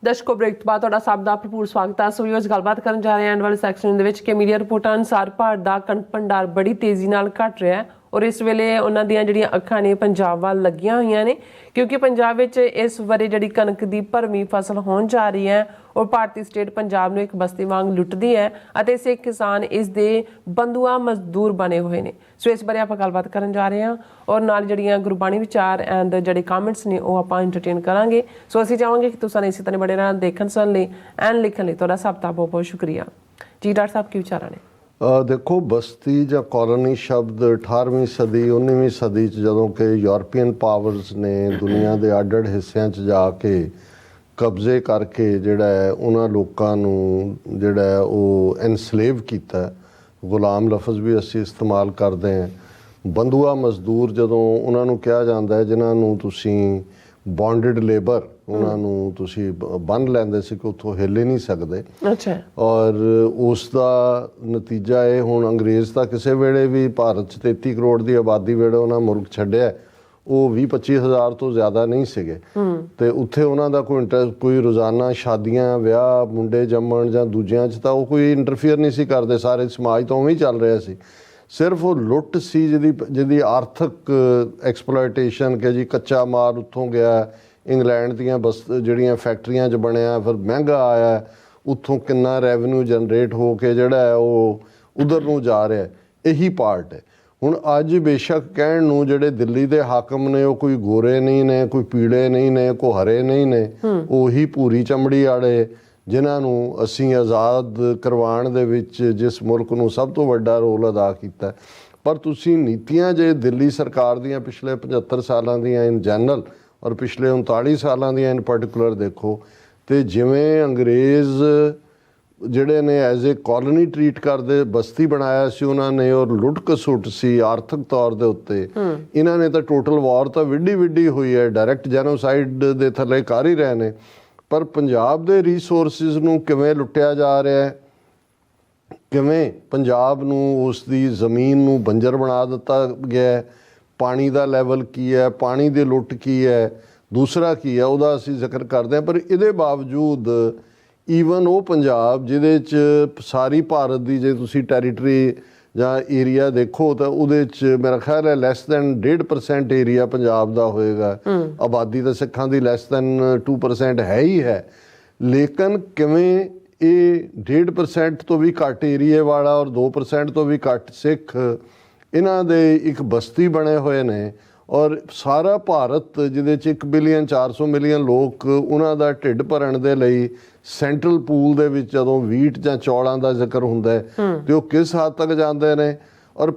ਦਰਸ਼ਕੋ break ਤੋਂ ਬਾਅਦ ਤੁਹਾਡਾ ਸਭ ਦਾ ਭਰਪੂਰ ਸਵਾਗਤ ਹੈ। ਸੋ ਅੱਜ ਗੱਲਬਾਤ ਕਰਨ ਜਾ ਰਹੇ ਹਾਂ ਐਂਡ ਵਾਲੇ ਸੈਕਸ਼ਨ ਦੇ ਵਿੱਚ ਕਿ ਮੀਡੀਆ ਰਿਪੋਰਟਾਂ ਅਨੁਸਾਰ ਭਾਰਤ ਦਾ ਕਣਕ ਭੰਡਾਰ ਬੜੀ ਤੇਜ਼ੀ ਨਾਲ ਘਟ ਰਿਹਾ ਹੈ ਔਰ ਇਸ ਵੇਲੇ ਉਹਨਾਂ ਦੀਆਂ ਜਿਹੜੀਆਂ ਅੱਖਾਂ ਨੇ ਪੰਜਾਬ ਵੱਲ ਲੱਗੀਆਂ ਹੋਈਆਂ ਨੇ ਕਿਉਂਕਿ ਪੰਜਾਬ ਵਿੱਚ ਇਸ ਵਾਰੀ ਜਿਹੜੀ ਕਣਕ ਦੀ ਭਰਵੀਂ ਫਸਲ ਹੋਣ ਜਾ ਰਹੀ ਹੈ ਔਰ ਭਾਰਤੀ ਸਟੇਟ ਪੰਜਾਬ ਨੂੰ ਇੱਕ ਬਸਤੀ ਵਾਂਗ ਲੁੱਟਦੀ ਹੈ ਅਤੇ ਸਿੱਖ ਕਿਸਾਨ ਇਸ ਦੇ ਬੰਧੂਆ ਮਜ਼ਦੂਰ ਬਣੇ ਹੋਏ ਨੇ। ਸੋ ਇਸ ਬਾਰੇ ਆਪਾਂ ਗੱਲਬਾਤ ਕਰਨ ਜਾ ਰਹੇ ਹਾਂ ਔਰ ਨਾਲ ਜਿਹੜੀਆਂ ਗੁਰਬਾਣੀ ਵਿਚਾਰ ਐਂਡ ਜਿਹੜੇ ਕਮੈਂਟਸ ਨੇ ਉਹ ਆਪਾਂ ਐਂਟਰਟੇਨ ਕਰਾਂਗੇ। ਸੋ ਅਸੀਂ ਚਾਹਾਂਗੇ ਕਿ ਤੁਸੀਂ ਇਸੇ ਤਰ੍ਹਾਂ ਬੜੇ ਨਾਲ ਦੇਖਣ ਸੁਣਨ ਲਈ ਐਂਡ ਲਿਖਣ ਲਈ ਤੁਹਾਡਾ ਸਭ ਦਾ ਬਹੁਤ ਬਹੁਤ ਸ਼ੁਕਰੀਆ ਜੀ। ਡਾਕਟਰ ਸਾਹਿਬ ਕੀ ਵਿਚਾਰਾਂ ਨੇ? ਦੇਖੋ, ਬਸਤੀ ਜਾਂ ਕॉलोनी ਸ਼ਬਦ 18ਵੀਂ ਸਦੀ 19ਵੀਂ ਸਦੀ 'ਚ ਜਦੋਂ ਕਿ ਯੂਰਪੀਅਨ ਪਾਵਰਸ ਨੇ ਦੁਨੀਆ ਦੇ ਅੱਡ-ਅੱਡ ਹਿੱਸਿਆਂ 'ਚ ਜਾ ਕੇ ਕਬਜ਼ੇ ਕਰਕੇ ਜਿਹੜਾ ਹੈ ਉਹਨਾਂ ਲੋਕਾਂ ਨੂੰ ਜਿਹੜਾ ਹੈ ਉਹ ਐਨਸਲੇਵ ਕੀਤਾ। ਗੁਲਾਮ ਲਫ਼ਜ਼ ਵੀ ਅਸੀਂ ਇਸਤੇਮਾਲ ਕਰਦੇ ਹਾਂ। ਬੰਧੂਆ ਮਜ਼ਦੂਰ ਜਦੋਂ ਉਹਨਾਂ ਨੂੰ ਕਿਹਾ ਜਾਂਦਾ ਹੈ ਜਿਨ੍ਹਾਂ ਨੂੰ ਤੁਸੀਂ ਬੌਂਡਡ ਲੇਬਰ ਉਹਨਾਂ ਨੂੰ ਤੁਸੀਂ ਬੰਨ੍ਹ ਲੈਂਦੇ ਸੀ ਕਿ ਉੱਥੋਂ ਹਿੱਲ ਹੀ ਨਹੀਂ ਸਕਦੇ। ਅੱਛਾ। ਔਰ ਉਸ ਦਾ ਨਤੀਜਾ ਇਹ ਹੁਣ ਅੰਗਰੇਜ਼ ਤਾਂ ਕਿਸੇ ਵੇਲੇ ਵੀ ਭਾਰਤ 'ਚ 33 ਕਰੋੜ ਦੀ ਆਬਾਦੀ ਵੇਲੇ ਉਹਨਾਂ ਮੁਲਕ ਛੱਡਿਆ ਉਹ 20-25 ਹਜ਼ਾਰ ਤੋਂ ਜ਼ਿਆਦਾ ਨਹੀਂ ਸੀਗੇ ਤੇ ਉੱਥੇ ਉਹਨਾਂ ਦਾ ਕੋਈ ਇੰਟਰਸਟ ਕੋਈ ਰੋਜ਼ਾਨਾ ਸ਼ਾਦੀਆਂ ਵਿਆਹ ਮੁੰਡੇ ਜੰਮਣ ਜਾਂ ਦੂਜਿਆਂ 'ਚ ਤਾਂ ਉਹ ਕੋਈ ਇੰਟਰਫੀਅਰ ਨਹੀਂ ਸੀ ਕਰਦੇ। ਸਾਰੇ ਸਮਾਜ ਤੋਂ ਉਵੇਂ ਹੀ ਚੱਲ ਰਿਹਾ ਸੀ। ਸਿਰਫ ਉਹ ਲੁੱਟ ਸੀ ਜਿਹਦੀ ਆਰਥਿਕ ਐਕਸਪਲੋਇਟੇਸ਼ਨ ਕਿ ਜੀ ਕੱਚਾ ਮਾਲ ਉੱਥੋਂ ਗਿਆ ਇੰਗਲੈਂਡ ਦੀਆਂ ਜਿਹੜੀਆਂ ਫੈਕਟਰੀਆਂ 'ਚ ਬਣਿਆ ਫਿਰ ਮਹਿੰਗਾ ਆਇਆ ਉੱਥੋਂ ਕਿੰਨਾ ਰੈਵਨਿਊ ਜਨਰੇਟ ਹੋ ਕੇ ਜਿਹੜਾ ਹੈ ਉਹ ਉਧਰ ਨੂੰ ਜਾ ਰਿਹਾ। ਇਹੀ ਪਾਰਟ ਹੈ। ਹੁਣ ਅੱਜ ਬੇਸ਼ੱਕ ਕਹਿਣ ਨੂੰ ਜਿਹੜੇ ਦਿੱਲੀ ਦੇ ਹਾਕਮ ਨੇ ਉਹ ਕੋਈ ਗੋਰੇ ਨਹੀਂ ਨੇ ਕੋਈ ਪੀਲੇ ਨਹੀਂ ਨੇ ਕੋਈ ਹਰੇ ਨਹੀਂ ਨੇ ਉਹੀ ਭੂਰੀ ਚਮੜੀ ਵਾਲੇ ਜਿਨ੍ਹਾਂ ਨੂੰ ਅਸੀਂ ਆਜ਼ਾਦ ਕਰਵਾਉਣ ਦੇ ਵਿੱਚ ਜਿਸ ਮੁਲਕ ਨੂੰ ਸਭ ਤੋਂ ਵੱਡਾ ਰੋਲ ਅਦਾ ਕੀਤਾ। ਪਰ ਤੁਸੀਂ ਨੀਤੀਆਂ ਜੇ ਦਿੱਲੀ ਸਰਕਾਰ ਦੀਆਂ ਪਿਛਲੇ 75 ਸਾਲਾਂ ਦੀਆਂ ਇਨ ਜਨਰਲ ਔਰ ਪਿਛਲੇ 39 ਸਾਲਾਂ ਦੀਆਂ ਇਨ ਪਾਰਟੀਕੂਲਰ ਦੇਖੋ ਤੇ ਜਿਵੇਂ ਅੰਗਰੇਜ਼ ਜਿਹੜੇ ਨੇ ਐਜ਼ ਏ ਕॉलोनी ਟਰੀਟ ਕਰਦੇ ਬਸਤੀ ਬਣਾਇਆ ਸੀ ਉਹਨਾਂ ਨੇ ਔਰ ਲੁੱਟ ਕਸੁੱਟ ਸੀ ਆਰਥਿਕ ਤੌਰ ਦੇ ਉੱਤੇ। ਇਹਨਾਂ ਨੇ ਤਾਂ ਟੋਟਲ ਵਾਰ ਤਾਂ ਵਿੱਢੀ ਹੋਈ ਹੈ ਡਾਇਰੈਕਟ ਜੈਨੋਸਾਈਡ ਦੇ ਥੱਲੇ ਕਰ ਹੀ ਰਹੇ ਨੇ। ਪਰ ਪੰਜਾਬ ਦੇ ਰਿਸੋਰਸਿਸ ਨੂੰ ਕਿਵੇਂ ਲੁੱਟਿਆ ਜਾ ਰਿਹਾ ਹੈ ਕਿਵੇਂ ਪੰਜਾਬ ਨੂੰ ਉਸ ਦੀ ਜ਼ਮੀਨ ਨੂੰ ਬੰਜਰ ਬਣਾ ਦਿੱਤਾ ਗਿਆ ਪਾਣੀ ਦਾ ਲੈਵਲ ਕੀ ਹੈ ਪਾਣੀ ਦੀ ਲੁੱਟ ਕੀ ਹੈ ਦੂਸਰਾ ਕੀ ਹੈ ਉਹਦਾ ਅਸੀਂ ਜ਼ਿਕਰ ਕਰਦੇ ਹਾਂ। ਪਰ ਇਹਦੇ ਬਾਵਜੂਦ ਈਵਨ ਉਹ ਪੰਜਾਬ ਜਿਹਦੇ 'ਚ ਸਾਰੀ ਭਾਰਤ ਦੀ ਜੇ ਤੁਸੀਂ ਟੈਰੀਟਰੀ ਜਾਂ ਏਰੀਆ ਦੇਖੋ ਤਾਂ ਉਹਦੇ 'ਚ ਮੇਰਾ ਖਿਆਲ ਹੈ ਲੈਸ ਦੈਨ 1.5% ਏਰੀਆ ਪੰਜਾਬ ਦਾ ਹੋਏਗਾ। ਆਬਾਦੀ ਤਾਂ ਸਿੱਖਾਂ ਦੀ ਲੈਸ ਦੈਨ 2% ਹੈ ਹੀ ਹੈ। ਲੇਕਿਨ ਕਿਵੇਂ ਇਹ 1.5% ਤੋਂ ਵੀ ਘੱਟ ਏਰੀਏ ਵਾਲਾ ਔਰ 2% ਤੋਂ ਵੀ ਘੱਟ ਸਿੱਖ ਇਹਨਾਂ ਦੇ ਇੱਕ ਬਸਤੀ ਬਣੇ ਹੋਏ ਨੇ ਔਰ ਸਾਰਾ ਭਾਰਤ ਜਿਹਦੇ 'ਚ 1 ਬਿਲੀਅਨ 400 ਮਿਲੀਅਨ ਲੋਕ ਉਹਨਾਂ ਦਾ ਢਿੱਡ ਭਰਨ ਦੇ ਲਈ ਸੈਂਟਰਲ ਪੂਲ ਦੇ ਵਿੱਚ ਜਦੋਂ ਵੀਟ ਜਾਂ ਚੌਲਾਂ ਦਾ ਜ਼ਿਕਰ ਹੁੰਦਾ ਹੈ ਤੇ ਉਹ ਕਿਸ ਹੱਦ ਤੱਕ ਜਾਂਦੇ ਨੇ। ਔਰ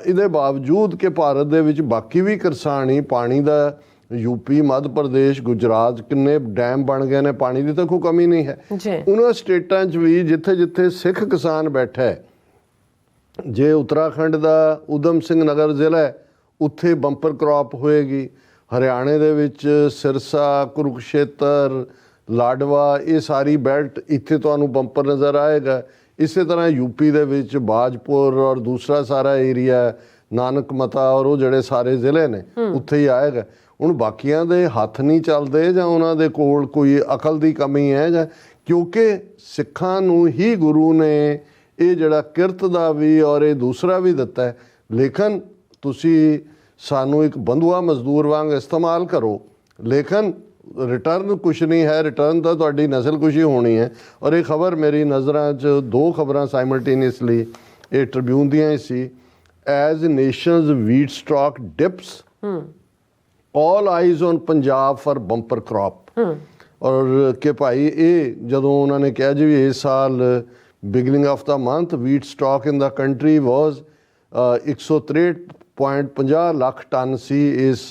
ਇਹਦੇ ਬਾਵਜੂਦ ਕਿ ਭਾਰਤ ਦੇ ਵਿੱਚ ਬਾਕੀ ਵੀ ਕਿਸਾਨ ਹੀ ਪਾਣੀ ਦਾ ਯੂਪੀ ਮੱਧ ਪ੍ਰਦੇਸ਼ ਗੁਜਰਾਤ ਕਿੰਨੇ ਡੈਮ ਬਣ ਗਏ ਨੇ ਪਾਣੀ ਦੀ ਤਾਂ ਕੋਈ ਕਮੀ ਨਹੀਂ ਹੈ। ਉਹਨਾਂ ਸਟੇਟਾਂ 'ਚ ਵੀ ਜਿੱਥੇ ਸਿੱਖ ਕਿਸਾਨ ਬੈਠਾ ਹੈ ਜੇ ਉੱਤਰਾਖੰਡ ਦਾ ਊਧਮ ਸਿੰਘ ਨਗਰ ਜ਼ਿਲ੍ਹਾ ਹੈ ਉੱਥੇ ਬੰਪਰ ਕ੍ਰੌਪ ਹੋਏਗੀ। ਹਰਿਆਣੇ ਦੇ ਵਿੱਚ ਸਿਰਸਾ ਕੁਰੂਕਸ਼ੇਤਰ ਲਾਡਵਾ ਇਹ ਸਾਰੀ ਬੈਲਟ ਇੱਥੇ ਤੁਹਾਨੂੰ ਬੰਪਰ ਨਜ਼ਰ ਆਏਗਾ। ਇਸੇ ਤਰ੍ਹਾਂ ਯੂਪੀ ਦੇ ਵਿੱਚ ਬਾਜਪੁਰ ਔਰ ਦੂਸਰਾ ਸਾਰਾ ਏਰੀਆ ਨਾਨਕ ਮਤਾ ਔਰ ਉਹ ਜਿਹੜੇ ਸਾਰੇ ਜ਼ਿਲ੍ਹੇ ਨੇ ਉੱਥੇ ਹੀ ਆਏਗਾ। ਹੁਣ ਬਾਕੀਆਂ ਦੇ ਹੱਥ ਨਹੀਂ ਚੱਲਦੇ ਜਾਂ ਉਹਨਾਂ ਦੇ ਕੋਲ ਕੋਈ ਅਕਲ ਦੀ ਕਮੀ ਹੈ ਜਾਂ ਕਿਉਂਕਿ ਸਿੱਖਾਂ ਨੂੰ ਹੀ ਗੁਰੂ ਨੇ ਇਹ ਜਿਹੜਾ ਕਿਰਤ ਦਾ ਵੀ ਔਰ ਇਹ ਦੂਸਰਾ ਵੀ ਦਿੱਤਾ ਹੈ। ਲੇਕਿਨ ਤੁਸੀਂ ਸਾਨੂੰ ਇੱਕ ਬੰਧੂਆ ਮਜ਼ਦੂਰ ਵਾਂਗ ਇਸਤੇਮਾਲ ਕਰੋ ਲੇਕਿਨ ਰਿਟਰਨ ਕੁਛ ਨਹੀਂ ਹੈ। ਰਿਟਰਨ ਤਾਂ ਤੁਹਾਡੀ ਨਸਲਕੁਸ਼ੀ ਹੋਣੀ ਹੈ। ਔਰ ਇਹ ਖਬਰ ਮੇਰੀ ਨਜ਼ਰਾਂ 'ਚ ਦੋ ਖਬਰਾਂ ਸਾਈਮਲਟੇਨੀਅਸਲੀ ਇਹ ਟ੍ਰਿਬਿਊਨ ਦੀਆਂ ਹੀ ਸੀ। As nations wheat stock dips all eyes on Punjab for bumper crop ਔਰ ਕਿ ਭਾਈ ਇਹ ਜਦੋਂ ਉਹਨਾਂ ਨੇ ਕਿਹਾ ਜੀ ਇਸ ਸਾਲ beginning of the month wheat stock in the country was 163.50 lakh ton ਸੀ ਇਸ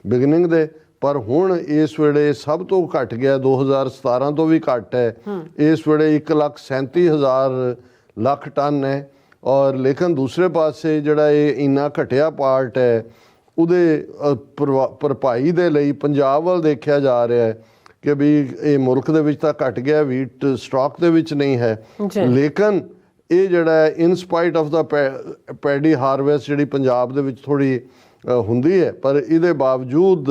ਬਿਗਨਿੰਗ ਦੇ ਪਰ ਹੁਣ ਇਸ ਵੇਲੇ ਸਭ ਤੋਂ ਘੱਟ ਗਿਆ 2017 ਤੋਂ ਵੀ ਘੱਟ ਹੈ। ਇਸ ਵੇਲੇ 1,37,000 ਲੱਖ ਟਨ ਹੈ। ਔਰ ਲੇਕਿਨ ਦੂਸਰੇ ਪਾਸੇ ਜਿਹੜਾ ਇਹ ਇੰਨਾ ਘਟਿਆ ਪਾਰਟ ਹੈ ਉਹਦੇ ਭਰਪਾਈ ਦੇ ਲਈ ਪੰਜਾਬ ਵੱਲ ਦੇਖਿਆ ਜਾ ਰਿਹਾ ਹੈ ਕਿ ਵੀ ਇਹ ਮੁਲਕ ਦੇ ਵਿੱਚ ਤਾਂ ਘਟ ਗਿਆ ਵੀਟ ਸਟਾਕ ਦੇ ਵਿੱਚ ਨਹੀਂ ਹੈ ਲੇਕਿਨ ਇਹ ਜਿਹੜਾ ਹੈ in spite of the paddy harvest ਜਿਹੜੀ ਪੰਜਾਬ ਦੇ ਵਿੱਚ ਥੋੜ੍ਹੀ ਹੁੰਦੀ ਹੈ ਪਰ ਇਹਦੇ ਬਾਵਜੂਦ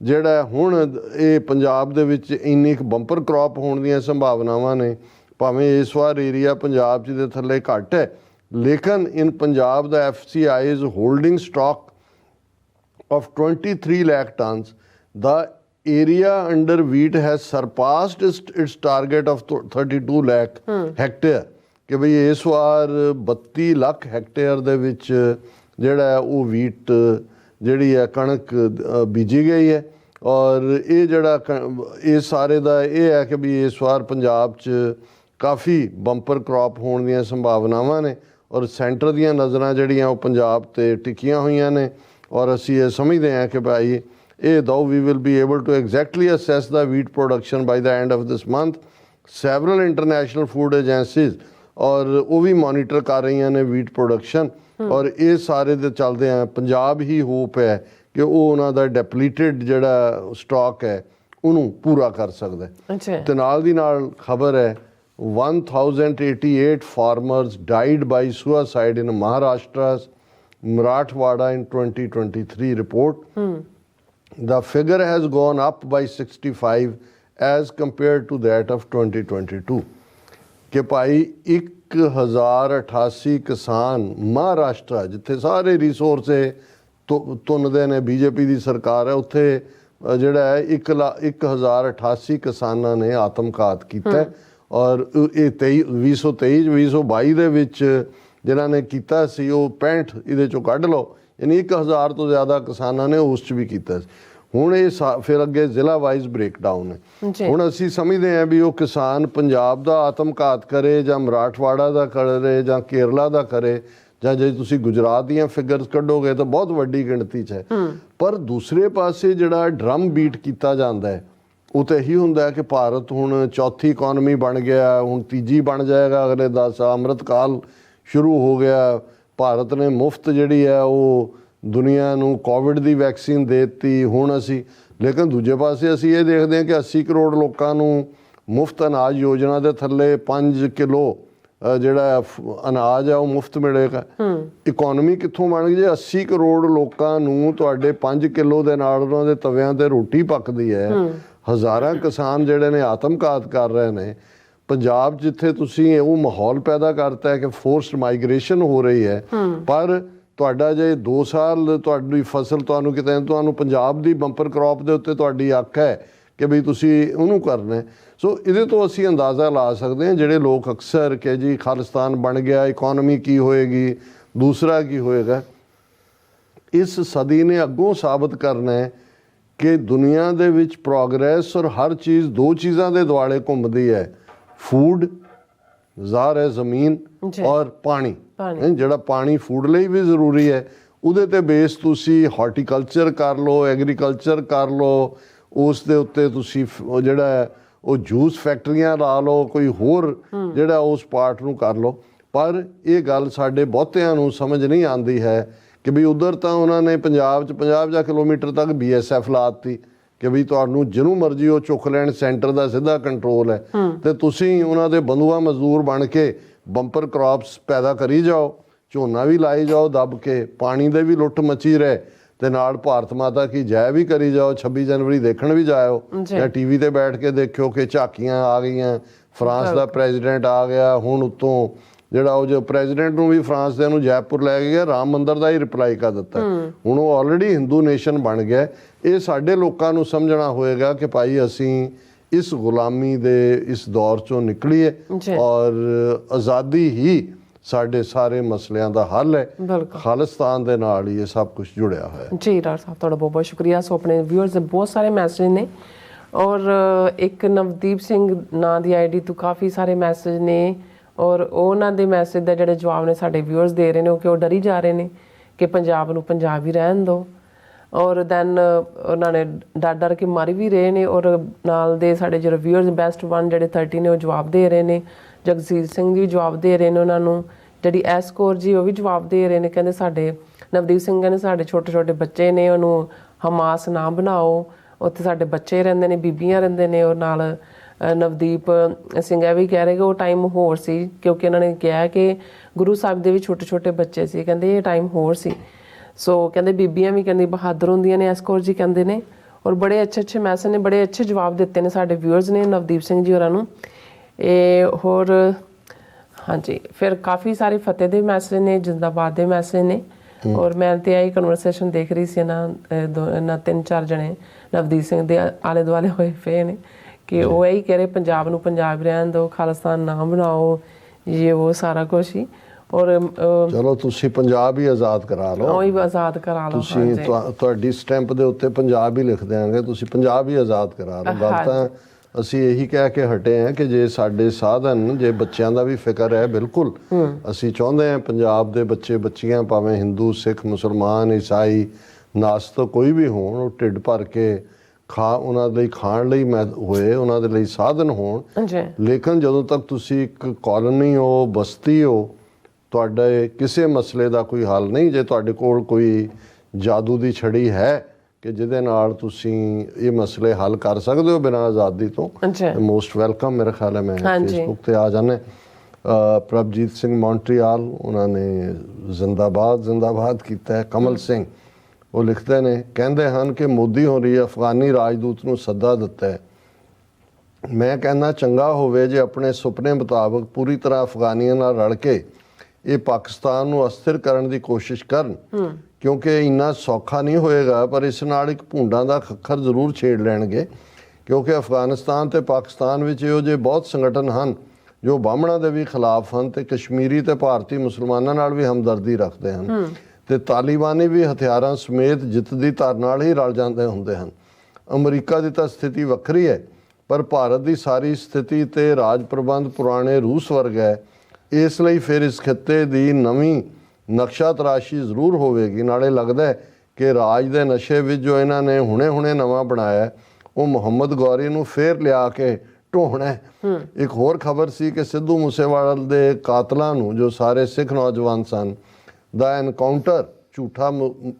ਜਿਹੜਾ ਹੁਣ ਇਹ ਪੰਜਾਬ ਦੇ ਵਿੱਚ ਇੰਨੀ ਕੁ ਬੰਪਰ ਕ੍ਰੌਪ ਹੋਣ ਦੀਆਂ ਸੰਭਾਵਨਾਵਾਂ ਨੇ। ਭਾਵੇਂ ਇਸ ਵਾਰ ਏਰੀਆ ਪੰਜਾਬ 'ਚ ਦੇ ਥੱਲੇ ਘੱਟ ਹੈ, ਲੇਕਿਨ ਇਨ ਪੰਜਾਬ ਦਾ FCI is holding stock of 23 lakh tons. The area under wheat has surpassed its target of 32 lakh hectare, ਕਿ ਬਈ ਇਸ ਵਾਰ 32 ਲੱਖ ਹੈਕਟੇਅਰ ਦੇ ਵਿੱਚ ਜਿਹੜਾ ਹੈ ਉਹ ਵੀਟ ਜਿਹੜੀ ਹੈ ਕਣਕ ਬੀਜੀ ਗਈ ਹੈ। ਔਰ ਇਹ ਜਿਹੜਾ ਇਹ ਸਾਰੇ ਦਾ ਇਹ ਹੈ ਕਿ ਵੀ ਇਸ ਵਾਰ ਪੰਜਾਬ 'ਚ ਕਾਫੀ ਬੰਪਰ ਕ੍ਰੌਪ ਹੋਣ ਦੀਆਂ ਸੰਭਾਵਨਾਵਾਂ ਨੇ ਔਰ ਸੈਂਟਰ ਦੀਆਂ ਨਜ਼ਰਾਂ ਜਿਹੜੀਆਂ ਉਹ ਪੰਜਾਬ 'ਤੇ ਟਿਕੀਆਂ ਹੋਈਆਂ ਨੇ। ਔਰ ਅਸੀਂ ਇਹ ਸਮਝਦੇ ਹਾਂ ਕਿ ਭਾਈ ਇਹ though we will be able to exactly assess the wheat production by the end of this month, several international food agencies ਔਰ ਉਹ ਵੀ ਮੋਨੀਟਰ ਕਰ ਰਹੀਆਂ ਨੇ ਵੀਟ ਪ੍ਰੋਡਕਸ਼ਨ। ਔਰ ਇਹ ਸਾਰੇ ਦੇ ਚੱਲਦੇ ਆ ਪੰਜਾਬ ਹੀ ਹੋਪ ਹੈ ਕਿ ਉਹ ਉਹਨਾਂ ਦਾ ਡੈਪਲੀਟਡ ਜਿਹੜਾ ਸਟਾਕ ਹੈ ਉਹਨੂੰ ਪੂਰਾ ਕਰ ਸਕਦਾ ਹੈ। ਤੇ ਨਾਲ ਦੀ ਨਾਲ ਖਬਰ ਹੈ 1088 farmers died by suicide in Maharashtra's Marathwada in 2023 report. The figure has gone up by 65 as compared to that of 2022. ਕਿ ਭਾਈ 1088 ਕਿਸਾਨ ਮਹਾਰਾਸ਼ਟਰ ਜਿੱਥੇ ਸਾਰੇ ਰਿਸੋਰਸੇ ਤੁੰਨਦੇ ਨੇ BJP ਦੀ ਸਰਕਾਰ ਹੈ, ਉੱਥੇ ਜਿਹੜਾ ਹੈ 1088 ਕਿਸਾਨਾਂ ਨੇ ਆਤਮਘਾਤ ਕੀਤਾ। ਔਰ ਇਹ 2023-2022 ਦੇ ਵਿੱਚ ਜਿਨ੍ਹਾਂ ਨੇ ਕੀਤਾ ਸੀ ਉਹ 65 ਇਹਦੇ ਚੋਂ ਕੱਢ ਲਓ, ਯਾਨੀ 1000 ਤੋਂ ਜ਼ਿਆਦਾ ਕਿਸਾਨਾਂ ਨੇ ਉਸ 'ਚ ਵੀ ਕੀਤਾ ਸੀ। ਹੁਣ ਇਹ ਫਿਰ ਅੱਗੇ ਜ਼ਿਲ੍ਹਾ ਵਾਈਜ਼ ਬ੍ਰੇਕਡਾਊਨ ਹੈ। ਹੁਣ ਅਸੀਂ ਸਮਝਦੇ ਹਾਂ ਵੀ ਉਹ ਕਿਸਾਨ ਪੰਜਾਬ ਦਾ ਆਤਮਘਾਤ ਕਰੇ ਜਾਂ ਮਰਾਠਵਾੜਾ ਦਾ ਕਰੇ ਜਾਂ ਕੇਰਲਾ ਦਾ ਕਰੇ ਜਾਂ ਜੇ ਤੁਸੀਂ ਗੁਜਰਾਤ ਦੀਆਂ ਫਿਗਰਸ ਕੱਢੋਗੇ ਤਾਂ ਬਹੁਤ ਵੱਡੀ ਗਿਣਤੀ 'ਚ ਹੈ। ਪਰ ਦੂਸਰੇ ਪਾਸੇ ਜਿਹੜਾ ਡਰਮ ਬੀਟ ਕੀਤਾ ਜਾਂਦਾ ਹੈ ਉਹ ਤਾਂ ਇਹੀ ਹੁੰਦਾ ਕਿ ਭਾਰਤ ਹੁਣ ਚੌਥੀ ਇਕੋਨਮੀ ਬਣ ਗਿਆ, ਹੁਣ ਤੀਜੀ ਬਣ ਜਾਏਗਾ ਅਗਲੇ 10 ਅੰਮ੍ਰਿਤ ਕਾਲ ਸ਼ੁਰੂ ਹੋ ਗਿਆ। ਭਾਰਤ ਨੇ ਮੁਫਤ ਜਿਹੜੀ ਹੈ ਉਹ ਦੁਨੀਆ ਨੂੰ ਕੋਵਿਡ ਦੀ ਵੈਕਸੀਨ ਦੇ ਦਿੱਤੀ ਹੁਣ ਅਸੀਂ। ਲੇਕਿਨ ਦੂਜੇ ਪਾਸੇ ਅਸੀਂ ਇਹ ਦੇਖਦੇ ਹਾਂ ਕਿ 80 ਕਰੋੜ ਲੋਕਾਂ ਨੂੰ ਮੁਫਤ ਅਨਾਜ ਯੋਜਨਾ ਦੇ ਥੱਲੇ 5 ਕਿਲੋ ਜਿਹੜਾ ਅਨਾਜ ਹੈ ਉਹ ਮੁਫਤ ਮਿਲੇਗਾ। ਇਕੋਨਮੀ ਕਿੱਥੋਂ ਬਣ ਗਈ ਜੇ 80 ਕਰੋੜ ਲੋਕਾਂ ਨੂੰ ਤੁਹਾਡੇ 5 ਕਿਲੋ ਦੇ ਨਾਲ ਉਹਨਾਂ ਦੇ ਤਵਿਆਂ ਤੇ ਰੋਟੀ ਪੱਕਦੀ ਹੈ। ਹਜ਼ਾਰਾਂ ਕਿਸਾਨ ਜਿਹੜੇ ਨੇ ਆਤਮਘਾਤ ਕਰ ਰਹੇ ਨੇ। ਪੰਜਾਬ ਜਿੱਥੇ ਤੁਸੀਂ ਉਹ ਮਾਹੌਲ ਪੈਦਾ ਕਰਤਾ ਹੈ ਕਿ ਫੋਰਸਡ ਮਾਈਗ੍ਰੇਸ਼ਨ ਹੋ ਰਹੀ ਹੈ, ਪਰ ਤੁਹਾਡਾ ਜੇ 2 ਸਾਲ ਤੁਹਾਡੀ ਫਸਲ ਤੁਹਾਨੂੰ ਕਿਤੇ ਤੁਹਾਨੂੰ ਪੰਜਾਬ ਦੀ ਬੰਪਰ ਕ੍ਰੌਪ ਦੇ ਉੱਤੇ ਤੁਹਾਡੀ ਅੱਖ ਹੈ ਕਿ ਵੀ ਤੁਸੀਂ ਉਹਨੂੰ ਕਰਨਾ। ਸੋ ਇਹਦੇ ਤੋਂ ਅਸੀਂ ਅੰਦਾਜ਼ਾ ਲਾ ਸਕਦੇ ਹਾਂ ਜਿਹੜੇ ਲੋਕ ਅਕਸਰ ਕਿ ਜੀ ਖਾਲਿਸਤਾਨ ਬਣ ਗਿਆ, ਇਕੋਨਮੀ ਕੀ ਹੋਏਗੀ, ਦੂਸਰਾ ਕੀ ਹੋਏਗਾ। ਇਸ ਸਦੀ ਨੇ ਅੱਗੋਂ ਸਾਬਤ ਕਰਨਾ ਹੈ ਕਿ ਦੁਨੀਆ ਦੇ ਵਿੱਚ ਪ੍ਰੋਗਰੈਸ ਔਰ ਹਰ ਚੀਜ਼ 2 ਚੀਜ਼ਾਂ ਦੇ ਦੁਆਲੇ ਘੁੰਮਦੀ ਹੈ, ਫੂਡ ਜ਼ਾਹਰ ਹੈ ਜ਼ਮੀਨ ਔਰ ਪਾਣੀ। ਜਿਹੜਾ ਪਾਣੀ ਫੂਡ ਲਈ ਵੀ ਜ਼ਰੂਰੀ ਹੈ, ਉਹਦੇ ਤੇ ਬੇਸ ਤੁਸੀਂ ਹਾਰਟੀਕਲਚਰ ਕਰ ਲਓ, ਐਗਰੀਕਲਚਰ ਕਰ ਲਓ, ਉਸ ਦੇ ਉੱਤੇ ਤੁਸੀਂ ਜਿਹੜਾ ਉਹ ਜੂਸ ਫੈਕਟਰੀਆਂ ਲਾ ਲਓ, ਕੋਈ ਹੋਰ ਜਿਹੜਾ ਉਸ ਪਾਰਟ ਨੂੰ ਕਰ ਲਓ। ਪਰ ਇਹ ਗੱਲ ਸਾਡੇ ਬਹੁਤਿਆਂ ਨੂੰ ਸਮਝ ਨਹੀਂ ਆਉਂਦੀ ਹੈ ਕਿ ਵੀ ਉਧਰ ਤਾਂ ਉਹਨਾਂ ਨੇ ਪੰਜਾਬ 'ਚ 50 ਕਿਲੋਮੀਟਰ ਤੱਕ BSF ਲਾਤੀ ਕਿ ਵੀ ਤੁਹਾਨੂੰ ਜਿਹਨੂੰ ਮਰਜ਼ੀ ਉਹ ਚੁੱਕ ਲੈਣ, ਸੈਂਟਰ ਦਾ ਸਿੱਧਾ ਕੰਟਰੋਲ ਹੈ ਤੇ ਤੁਸੀਂ ਉਹਨਾਂ ਦੇ ਬੰਦੂਆ ਮਜ਼ਦੂਰ ਬਣ ਕੇ ਬੰਪਰ ਕ੍ਰੌਪਸ ਪੈਦਾ ਕਰੀ ਜਾਓ, ਝੋਨਾ ਵੀ ਲਾਈ ਜਾਓ ਦੱਬ ਕੇ, ਪਾਣੀ ਦੇ ਵੀ ਲੁੱਟ ਮਚੀ ਰਹੇ ਤੇ ਨਾਲ ਭਾਰਤ ਮਾਤਾ ਕੀ ਜੈ ਵੀ ਕਰੀ ਜਾਓ। 26 ਜਨਵਰੀ ਦੇਖਣ ਵੀ ਜਾਇਓ ਜਾਂ TV ਤੇ ਬੈਠ ਕੇ ਦੇਖਿਓ ਕਿ ਝਾਕੀਆਂ ਆ ਗਈਆਂ, ਫਰਾਂਸ ਦਾ ਪ੍ਰੈਜ਼ੀਡੈਂਟ ਆ ਗਿਆ। ਹੁਣ ਉੱਤੋਂ ਜਿਹੜਾ ਉਹ ਜੋ ਪ੍ਰੈਜ਼ੀਡੈਂਟ ਨੂੰ ਵੀ ਫਰਾਂਸ ਦੇ ਨੂੰ ਜੈਪੁਰ ਲੈ ਕੇ ਗਿਆ, ਰਾਮ ਮੰਦਰ ਦਾ ਹੀ ਰਿਪਲਾਈ ਕਰ ਦਿੱਤਾ। ਹੁਣ ਉਹ ਆਲਰੇਡੀ ਹਿੰਦੂ ਨੇਸ਼ਨ ਬਣ ਗਿਆ। ਇਹ ਸਾਡੇ ਲੋਕਾਂ ਨੂੰ ਸਮਝਣਾ ਹੋਏਗਾ ਕਿ ਭਾਈ ਅਸੀਂ ਇਸ ਗੁਲਾਮੀ ਦੇ ਇਸ ਦੌਰ ਚੋਂ ਨਿਕਲੀਏ ਔਰ ਆਜ਼ਾਦੀ ਹੀ ਸਾਡੇ ਸਾਰੇ ਮਸਲਿਆਂ ਦਾ ਹੱਲ ਹੈ। ਖਾਲਿਸਤਾਨ ਦੇ ਨਾਲ ਹੀ ਇਹ ਸਭ ਕੁਝ ਜੁੜਿਆ ਹੋਇਆ ਹੈ। ਜੀ ਡਾਕਟਰ ਸਾਹਿਬ ਤੁਹਾਡਾ ਬਹੁਤ ਬਹੁਤ ਸ਼ੁਕਰੀਆ। ਸੋ ਆਪਣੇ ਵਿਊਅਰਸ ਦੇ ਬਹੁਤ ਸਾਰੇ ਮੈਸੇਜ ਨੇ ਔਰ ਇੱਕ ਨਵਦੀਪ ਸਿੰਘ ਨਾਂ ਦੀ ID ਤੋਂ ਕਾਫੀ ਸਾਰੇ ਮੈਸੇਜ ਨੇ ਔਰ ਉਹਨਾਂ ਦੇ ਮੈਸੇਜ ਦਾ ਜਿਹੜੇ ਜਵਾਬ ਨੇ ਸਾਡੇ ਵਿਊਅਰਸ ਦੇ ਰਹੇ ਨੇ ਕਿ ਉਹ ਡਰੀ ਜਾ ਰਹੇ ਨੇ ਕਿ ਪੰਜਾਬ ਨੂੰ ਪੰਜਾਬ ਹੀ ਰਹਿਣ ਦਿਓ। ਔਰ ਦੈਨ ਉਹਨਾਂ ਨੇ ਡਰ ਕੇ ਮਾਰੀ ਵੀ ਰਹੇ ਨੇ। ਔਰ ਨਾਲ ਦੇ ਸਾਡੇ ਜਿਹੜੇ ਵਿਊਅਰਸ ਬੈਸਟ 1 ਜਿਹੜੇ 30 ਨੇ ਉਹ ਜਵਾਬ ਦੇ ਰਹੇ ਨੇ। ਜਗਸੀਰ ਸਿੰਘ ਜੀ ਜਵਾਬ ਦੇ ਰਹੇ ਨੇ ਉਹਨਾਂ ਨੂੰ। ਜਿਹੜੀ ਐਸ ਕੌਰ ਜੀ ਉਹ ਵੀ ਜਵਾਬ ਦੇ ਰਹੇ ਨੇ, ਕਹਿੰਦੇ ਸਾਡੇ ਨਵਦੀਪ ਸਿੰਘ ਨੇ ਸਾਡੇ ਛੋਟੇ ਛੋਟੇ ਬੱਚੇ ਨੇ, ਉਹਨੂੰ ਹਮਾਸ ਨਾ ਬਣਾਓ, ਉੱਥੇ ਸਾਡੇ ਬੱਚੇ ਰਹਿੰਦੇ ਨੇ, ਬੀਬੀਆਂ ਰਹਿੰਦੇ ਨੇ। ਔਰ ਨਾਲ ਨਵਦੀਪ ਸਿੰਘ ਇਹ ਵੀ ਕਹਿ ਰਹੇ ਕਿ ਉਹ ਟਾਈਮ ਹੋਰ ਸੀ ਕਿਉਂਕਿ ਇਹਨਾਂ ਨੇ ਕਿਹਾ ਕਿ ਗੁਰੂ ਸਾਹਿਬ ਦੇ ਵੀ ਛੋਟੇ ਛੋਟੇ ਬੱਚੇ ਸੀ, ਕਹਿੰਦੇ ਇਹ ਟਾਈਮ ਹੋਰ ਸੀ। ਸੋ ਕਹਿੰਦੇ ਬੀਬੀਆਂ ਵੀ ਕਹਿੰਦੇ ਬਹਾਦਰ ਹੁੰਦੀਆਂ ਨੇ, ਐਸ ਕੌਰ ਜੀ ਕਹਿੰਦੇ ਨੇ। ਔਰ ਬੜੇ ਅੱਛੇ ਮੈਸੇਜ ਨੇ, ਬੜੇ ਅੱਛੇ ਜਵਾਬ ਦਿੱਤੇ ਨੇ ਸਾਡੇ ਵਿਊਅਰਸ ਨੇ ਨਵਦੀਪ ਸਿੰਘ ਜੀ ਹੋਰਾਂ ਨੂੰ। ਇਹ ਹੋਰ ਹਾਂਜੀ, ਫਿਰ ਕਾਫੀ ਸਾਰੇ ਫਤਿਹ ਦੇ ਮੈਸੇਜ ਨੇ, ਜਿੰਦਾਬਾਦ ਦੇ ਮੈਸੇਜ ਨੇ। ਔਰ ਮੈਂ ਤੇ ਆਹੀ ਕਨਵਰਸੇਸ਼ਨ ਦੇਖ ਰਹੀ ਸੀ ਇਹਨਾਂ 3-4 ਜਣੇ ਨਵਦੀਪ ਸਿੰਘ ਦੇ ਆਲੇ ਦੁਆਲੇ ਹੋਏ ਪਏ ਨੇ ਕਿ ਉਹ ਇਹੀ ਕਹਿ ਰਹੇ ਪੰਜਾਬ ਨੂੰ ਪੰਜਾਬ ਰਹਿਣ ਦਿਓ, ਖਾਲਿਸਤਾਨ ਨਾ ਬਣਾਓ, ਇਹ ਉਹ ਸਾਰਾ ਕੁਛ ਹੀ। ਔਰ ਚਲੋ ਤੁਸੀਂ ਪੰਜਾਬ ਹੀ ਆਜ਼ਾਦ ਕਰਾ ਲਓ, ਉਹ ਹੀ ਆਜ਼ਾਦ ਕਰਾ ਲਓ। ਤੁਸੀਂ ਤੁਹਾਡੀ ਸਟੈਂਪ ਦੇ ਉੱਤੇ ਪੰਜਾਬ ਹੀ ਲਿਖ ਦਿਆਂਗੇ, ਤੁਸੀਂ ਪੰਜਾਬ ਹੀ ਆਜ਼ਾਦ ਕਰਾ ਲਓ। ਗੱਲ ਤਾਂ ਅਸੀਂ ਇਹੀ ਕਹਿ ਕੇ ਹਟੇ ਹਾਂ ਕਿ ਜੇ ਸਾਡੇ ਸਾਧਨ, ਜੇ ਬੱਚਿਆਂ ਦਾ ਵੀ ਫਿਕਰ ਹੈ, ਬਿਲਕੁਲ ਅਸੀਂ ਚਾਹੁੰਦੇ ਹਾਂ ਪੰਜਾਬ ਦੇ ਬੱਚੇ ਬੱਚੀਆਂ ਭਾਵੇਂ ਹਿੰਦੂ, ਸਿੱਖ, ਮੁਸਲਮਾਨ, ਈਸਾਈ, ਨਾਸਤਕ ਕੋਈ ਵੀ ਹੋਣ, ਉਹ ਢਿੱਡ ਭਰ ਕੇ ਉਹਨਾਂ ਲਈ ਖਾਣ ਲਈ ਹੋਏ, ਉਹਨਾਂ ਦੇ ਲਈ ਸਾਧਨ ਹੋਣ। ਲੇਕਿਨ ਜਦੋਂ ਤੱਕ ਤੁਸੀਂ ਇੱਕ ਕਾਲੋਨੀ ਹੋ, ਬਸਤੀ ਹੋ, ਤੁਹਾਡੇ ਕਿਸੇ ਮਸਲੇ ਦਾ ਕੋਈ ਹੱਲ ਨਹੀਂ। ਜੇ ਤੁਹਾਡੇ ਕੋਲ ਕੋਈ ਜਾਦੂ ਦੀ ਛੜੀ ਹੈ ਕਿ ਜਿਹਦੇ ਨਾਲ ਤੁਸੀਂ ਇਹ ਮਸਲੇ ਹੱਲ ਕਰ ਸਕਦੇ ਹੋ ਬਿਨਾਂ ਆਜ਼ਾਦੀ ਤੋਂ, ਮੋਸਟ ਵੈਲਕਮ। ਮੇਰਾ ਖਿਆਲ ਹੈ ਮੈਂ ਫੇਸਬੁੱਕ ਤੇ ਆ ਜਾਣਾ। ਪ੍ਰਭਜੀਤ ਸਿੰਘ ਮੌਂਟਰੀਆਲ, ਉਹਨਾਂ ਨੇ ਜ਼ਿੰਦਾਬਾਦ ਜ਼ਿੰਦਾਬਾਦ ਕੀਤਾ ਹੈ। ਕਮਲ ਸਿੰਘ ਉਹ ਲਿਖਦੇ ਨੇ, ਕਹਿੰਦੇ ਹਨ ਕਿ ਮੋਦੀ ਹੋਰੀ ਅਫਗਾਨੀ ਰਾਜਦੂਤ ਨੂੰ ਸੱਦਾ ਦਿੱਤਾ ਹੈ। ਮੈਂ ਕਹਿੰਦਾ ਚੰਗਾ ਹੋਵੇ ਜੇ ਆਪਣੇ ਸੁਪਨੇ ਮੁਤਾਬਕ ਪੂਰੀ ਤਰ੍ਹਾਂ ਅਫਗਾਨੀਆਂ ਨਾਲ ਰਲ ਕੇ ਇਹ ਪਾਕਿਸਤਾਨ ਨੂੰ ਅਸਥਿਰ ਕਰਨ ਦੀ ਕੋਸ਼ਿਸ਼ ਕਰਨ, ਕਿਉਂਕਿ ਇੰਨਾ ਸੌਖਾ ਨਹੀਂ ਹੋਏਗਾ, ਪਰ ਇਸ ਨਾਲ ਇੱਕ ਭੂੰਡਾਂ ਦਾ ਖੱਖਰ ਜ਼ਰੂਰ ਛੇੜ ਲੈਣਗੇ, ਕਿਉਂਕਿ ਅਫਗਾਨਿਸਤਾਨ ਤੇ ਪਾਕਿਸਤਾਨ ਵਿੱਚ ਇਹੋ ਜਿਹੇ ਬਹੁਤ ਸੰਗਠਨ ਹਨ ਜੋ ਬਾਹਮਣਾਂ ਦੇ ਵੀ ਖਿਲਾਫ ਹਨ ਤੇ ਕਸ਼ਮੀਰੀ ਤੇ ਭਾਰਤੀ ਮੁਸਲਮਾਨਾਂ ਨਾਲ ਵੀ ਹਮਦਰਦੀ ਰੱਖਦੇ ਹਨ ਤੇ ਤਾਲਿਬਾਨੀ ਵੀ ਹਥਿਆਰਾਂ ਸਮੇਤ ਜਿੱਤ ਦੀ ਧਾਰ ਨਾਲ ਹੀ ਰਲ ਜਾਂਦੇ ਹੁੰਦੇ ਹਨ। ਅਮਰੀਕਾ ਦੀ ਤਾਂ ਸਥਿਤੀ ਵੱਖਰੀ ਹੈ, ਪਰ ਭਾਰਤ ਦੀ ਸਾਰੀ ਸਥਿਤੀ ਤੇ ਰਾਜ ਪ੍ਰਬੰਧ ਪੁਰਾਣੇ ਰੂਸ ਵਰਗਾ ਹੈ। ਇਸ ਲਈ ਫਿਰ ਇਸ ਖਿੱਤੇ ਦੀ ਨਵੀਂ ਨਕਸ਼ਾ ਤਰਾਸ਼ੀ ਜ਼ਰੂਰ ਹੋਵੇਗੀ। ਨਾਲੇ ਲੱਗਦਾ ਹੈ ਕਿ ਰਾਜ ਦੇ ਨਸ਼ੇ ਵਿੱਚ ਜੋ ਇਹਨਾਂ ਨੇ ਹੁਣੇ ਨਵਾਂ ਬਣਾਇਆ, ਉਹ ਮੁਹੰਮਦ ਗੌਰੀ ਨੂੰ ਫੇਰ ਲਿਆ ਕੇ ਢੋਣਾ ਹੈ। ਇੱਕ ਹੋਰ ਖਬਰ ਸੀ ਕਿ ਸਿੱਧੂ ਮੂਸੇਵਾਲਾ ਦੇ ਕਾਤਲਾਂ ਨੂੰ, ਜੋ ਸਾਰੇ ਸਿੱਖ ਨੌਜਵਾਨ ਸਨ, ਦਾ ਐਨਕਾਊਂਟਰ, ਝੂਠਾ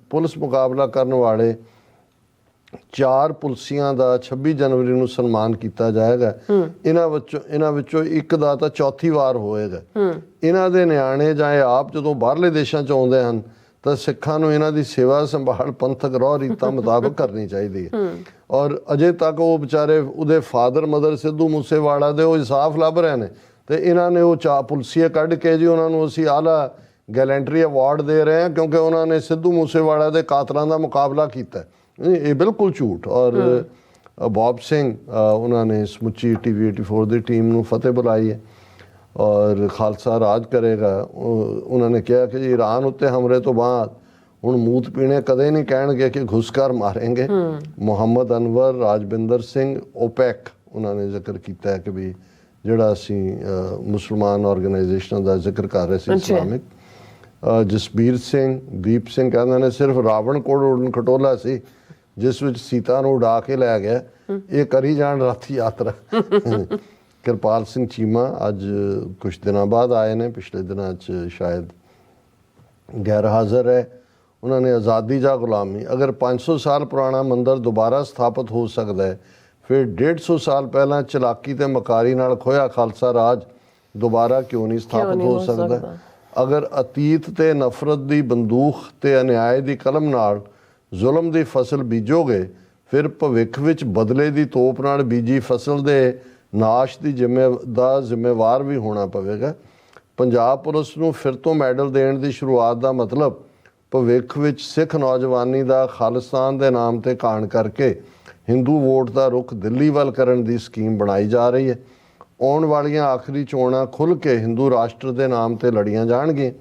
ਪੁਲਿਸ ਮੁਕਾਬਲਾ ਕਰਨ ਵਾਲੇ 4 ਪੁਲਸੀਆਂ ਦਾ 26 ਜਨਵਰੀ ਨੂੰ ਸਨਮਾਨ ਕੀਤਾ ਜਾਏਗਾ। ਇਹਨਾਂ ਵਿੱਚੋਂ ਇੱਕ ਦਾ ਤਾਂ ਚੌਥੀ ਵਾਰ ਹੋਏਗਾ। ਇਹਨਾਂ ਦੇ ਨਿਆਣੇ ਜਾਂ ਇਹ ਆਪ ਜਦੋਂ ਬਾਹਰਲੇ ਦੇਸ਼ਾਂ 'ਚ ਆਉਂਦੇ ਹਨ ਤਾਂ ਸਿੱਖਾਂ ਨੂੰ ਇਹਨਾਂ ਦੀ ਸੇਵਾ ਸੰਭਾਲ ਪੰਥਕ ਰਹੁ ਰੀਤਾਂ ਮੁਤਾਬਕ ਕਰਨੀ ਚਾਹੀਦੀ ਹੈ। ਔਰ ਅਜੇ ਤੱਕ ਉਹ ਵਿਚਾਰੇ, ਉਹਦੇ ਫਾਦਰ ਮਦਰ ਸਿੱਧੂ ਮੂਸੇਵਾਲਾ ਦੇ, ਉਹ ਇਨਸਾਫ ਲੱਭ ਰਹੇ ਨੇ ਤੇ ਇਹਨਾਂ ਨੇ ਉਹ 4 ਪੁਲਸੀਏ ਕੱਢ ਕੇ ਜੀ ਉਹਨਾਂ ਨੂੰ ਅਸੀਂ ਆਲਾ ਗੈਲੈਂਟਰੀ ਅਵਾਰਡ ਦੇ ਰਹੇ ਹਾਂ ਕਿਉਂਕਿ ਉਹਨਾਂ ਨੇ ਸਿੱਧੂ ਮੂਸੇਵਾਲਾ ਦੇ ਕਾਤਲਾਂ ਦਾ ਮੁਕਾਬਲਾ ਕੀਤਾ। ਇਹ ਬਿਲਕੁਲ ਝੂਠ। ਔਰ ਬੌਬ ਸਿੰਘ, ਉਹਨਾਂ ਨੇ ਸਮੁੱਚੀ TV 84 ਦੀ ਟੀਮ ਨੂੰ ਫਤਿਹ ਬੁਲਾਈ ਹੈ ਔਰ ਖਾਲਸਾ ਰਾਜ ਕਰੇਗਾ। ਉਹਨਾਂ ਨੇ ਕਿਹਾ ਕਿ ਜੀ ਈਰਾਨ ਉੱਤੇ ਹਮਲੇ ਤੋਂ ਬਾਅਦ ਹੁਣ ਮੂਤ ਪੀਣੇ ਕਦੇ ਨਹੀਂ ਕਹਿਣਗੇ ਕਿ ਘੁਸਕਰ ਮਾਰੇਂਗੇ। ਮੁਹੰਮਦ ਅਨਵਰ, ਰਾਜਵਿੰਦਰ ਸਿੰਘ, ਓਪੈਕ, ਉਹਨਾਂ ਨੇ ਜ਼ਿਕਰ ਕੀਤਾ ਹੈ ਕਿ ਵੀ ਜਿਹੜਾ ਅਸੀਂ ਮੁਸਲਮਾਨ ਆਰਗੇਨਾਈਜੇਸ਼ਨਾਂ ਦਾ ਜ਼ਿਕਰ ਕਰ ਰਹੇ ਸੀ ਇਸਲਾਮਿਕ। ਜਸਬੀਰ ਸਿੰਘ, ਦੀਪ ਸਿੰਘ ਕਹਿੰਦੇ ਨੇ ਸਿਰਫ ਰਾਵਣ ਕੋਲ ਉਡਣ ਖਟੋਲਾ ਸੀ ਜਿਸ ਵਿੱਚ ਸੀਤਾ ਨੂੰ ਉਡਾ ਕੇ ਲੈ ਗਿਆ, ਇਹ ਕਰੀ ਜਾਣ ਰਾਤੀ ਯਾਤਰਾ। ਕਿਰਪਾਲ ਸਿੰਘ ਚੀਮਾ ਅੱਜ ਕੁਛ ਦਿਨਾਂ ਬਾਅਦ ਆਏ ਨੇ, ਪਿਛਲੇ ਦਿਨਾਂ 'ਚ ਸ਼ਾਇਦ ਗੈਰ ਹਾਜ਼ਰ ਹੈ। ਉਹਨਾਂ ਨੇ ਆਜ਼ਾਦੀ ਜਾਂ ਗੁਲਾਮੀ, ਅਗਰ 500 ਸਾਲ ਪੁਰਾਣਾ ਮੰਦਰ ਦੁਬਾਰਾ ਸਥਾਪਿਤ ਹੋ ਸਕਦਾ ਹੈ, ਫਿਰ 150 ਸਾਲ ਪਹਿਲਾਂ ਚਲਾਕੀ ਤੇ ਮਕਾਰੀ ਨਾਲ ਖੋਇਆ ਖਾਲਸਾ ਰਾਜ ਦੁਬਾਰਾ ਕਿਉਂ ਨਹੀਂ ਸਥਾਪਿਤ ਹੋ ਸਕਦਾ। ਅਗਰ ਅਤੀਤ ਤੇ ਨਫ਼ਰਤ ਦੀ ਬੰਦੂਕ ਤੇ ਅਨਿਆਏ ਦੀ ਕਲਮ ਨਾਲ ਜ਼ੁਲਮ ਦੀ ਫਸਲ ਬੀਜੋਗੇ, ਫਿਰ ਭਵਿੱਖ ਵਿੱਚ ਬਦਲੇ ਦੀ ਤੋਪ ਨਾਲ ਬੀਜੀ ਫਸਲ ਦੇ ਨਾਸ਼ ਦੀ ਜ਼ਿੰਮੇਵਾਰ ਵੀ ਹੋਣਾ ਪਵੇਗਾ। ਪੰਜਾਬ ਪੁਲਿਸ ਨੂੰ ਫਿਰ ਤੋਂ ਮੈਡਲ ਦੇਣ ਦੀ ਸ਼ੁਰੂਆਤ ਦਾ ਮਤਲਬ ਭਵਿੱਖ ਵਿੱਚ ਸਿੱਖ ਨੌਜਵਾਨੀ ਦਾ ਖਾਲਿਸਤਾਨ ਦੇ ਨਾਮ ਤੇ ਕਾਣ ਕਰਕੇ ਹਿੰਦੂ ਵੋਟ ਦਾ ਰੁਖ ਦਿੱਲੀ ਵੱਲ ਕਰਨ ਦੀ ਸਕੀਮ ਬਣਾਈ ਜਾ ਰਹੀ ਹੈ। ਆਉਣ ਵਾਲੀਆਂ ਆਖਰੀ ਚੋਣਾਂ ਖੁੱਲ੍ਹ ਕੇ ਹਿੰਦੂ ਰਾਸ਼ਟਰ ਦੇ ਨਾਮ ਤੇ ਲੜੀਆਂ ਜਾਣਗੀਆਂ।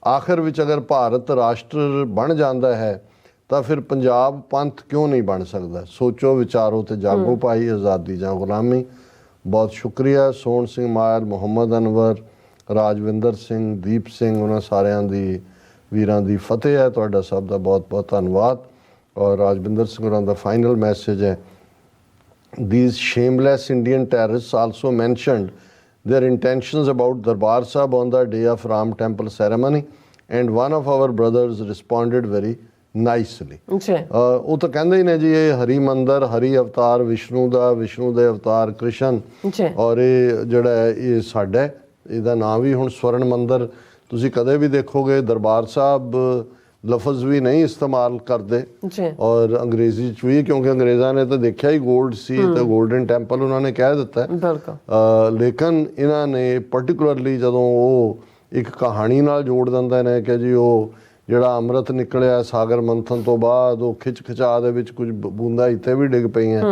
ਆਖਿਰ ਵਿੱਚ ਅਗਰ ਭਾਰਤ ਰਾਸ਼ਟਰ ਬਣ ਜਾਂਦਾ ਹੈ ਤਾਂ ਫਿਰ ਪੰਜਾਬ ਪੰਥ ਕਿਉਂ ਨਹੀਂ ਬਣ ਸਕਦਾ। ਸੋਚੋ, ਵਿਚਾਰੋ ਤੇ ਜਾਗੋ ਭਾਈ, ਆਜ਼ਾਦੀ ਜਾਂ ਗੁਲਾਮੀ। ਬਹੁਤ ਸ਼ੁਕਰੀਆ ਸੋਹਣ ਸਿੰਘ ਮਾਇਲ, ਮੁਹੰਮਦ ਅਨਵਰ, ਰਾਜਵਿੰਦਰ ਸਿੰਘ, ਦੀਪ ਸਿੰਘ, ਉਹਨਾਂ ਸਾਰਿਆਂ ਦੀ ਵੀਰਾਂ ਦੀ ਫਤਿਹ ਹੈ। ਤੁਹਾਡਾ ਸਭ ਦਾ ਬਹੁਤ ਬਹੁਤ ਧੰਨਵਾਦ। ਔਰ ਰਾਜਵਿੰਦਰ ਸਿੰਘ ਹੋਰਾਂ ਦਾ ਫਾਈਨਲ ਮੈਸੇਜ ਹੈ, these shameless Indian terrorists also mentioned their intentions about Darbar Sahib on the day of Ram temple ceremony and one of our brothers responded very nicely। ਉਹ ਤਾਂ ਕਹਿੰਦੇ ਹੀ ਨੇ ਜੀ ਇਹ ਹਰੀ ਮੰਦਰ, ਹਰੀ ਅਵਤਾਰ ਵਿਸ਼ਨੂੰ ਦਾ, ਵਿਸ਼ਨੂੰ ਦੇ ਅਵਤਾਰ ਕ੍ਰਿਸ਼ਨ, ਔਰ ਇਹ ਜਿਹੜਾ ਹੈ ਇਹ ਸਾਡਾ, ਇਹਦਾ ਨਾਂ ਵੀ ਹੁਣ ਸਵਰਨ ਮੰਦਰ। ਤੁਸੀਂ ਕਦੇ ਵੀ ਦੇਖੋਗੇ ਦਰਬਾਰ ਸਾਹਿਬ ਲਫ਼ਜ਼ ਵੀ ਨਹੀਂ ਇਸਤੇਮਾਲ ਕਰਦੇ ਜੀ ਔਰ ਅੰਗਰੇਜ਼ੀ ਚ ਵੀ, ਕਿਉਂਕਿ ਅੰਗਰੇਜ਼ਾਂ ਨੇ ਤਾਂ ਦੇਖਿਆ ਹੀ ਗੋਲਡ ਸੀ ਤੇ ਗੋਲਡਨ ਟੈਂਪਲ ਉਹਨਾਂ ਨੇ ਕਹਿ ਦਿੱਤਾ ਬਿਲਕੁਲ। ਲੇਕਿਨ ਇਹਨਾਂ ਨੇ ਪਰਟੀਕੁਲਰਲੀ ਜਦੋਂ ਉਹ ਇੱਕ ਕਹਾਣੀ ਨਾਲ ਜੋੜ ਦਿੰਦੇ ਨੇ ਕਿ ਜੀ ਉਹ ਜਿਹੜਾ ਅੰਮ੍ਰਿਤ ਨਿਕਲਿਆ ਸਾਗਰ ਮੰਥਨ ਤੋਂ ਬਾਅਦ ਉਹ ਖਿਚਾ ਦੇ ਵਿੱਚ ਕੁਝ ਬੂੰਦਾਂ ਇੱਥੇ ਵੀ ਡਿੱਗ ਪਈਆਂ।